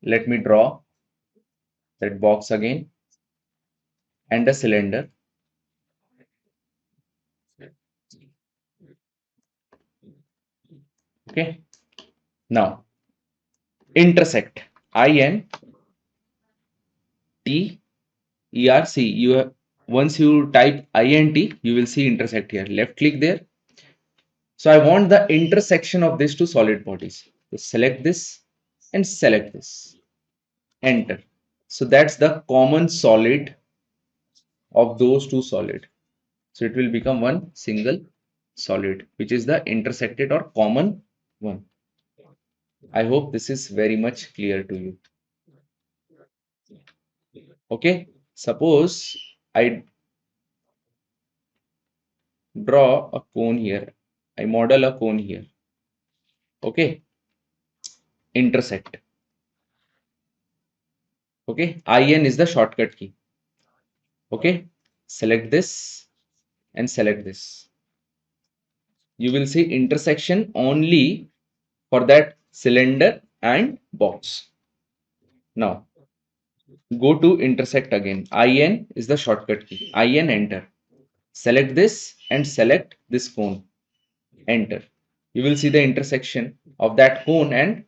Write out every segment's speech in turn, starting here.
Let me draw that box again and a cylinder. Okay. Now intersect. INTERC. Once you type INT, you will see intersect here. Left click there. So I want the intersection of these two solid bodies. So select this and select this. Enter. So that's the common solid of those two solid. So it will become one single solid, which is the intersected or common one. I hope this is very much clear to you. Okay. Suppose I draw a cone here. I model a cone here. Okay. Intersect. Okay. IN is the shortcut key. Okay. Select this and select this. You will see intersection only for that cylinder and box. Now go to intersect again. IN is the shortcut key. IN, enter. Select this and select this cone. Enter. You will see the intersection of that cone and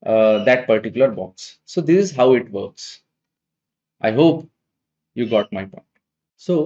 that particular box. So this is how it works. I hope you got my point. So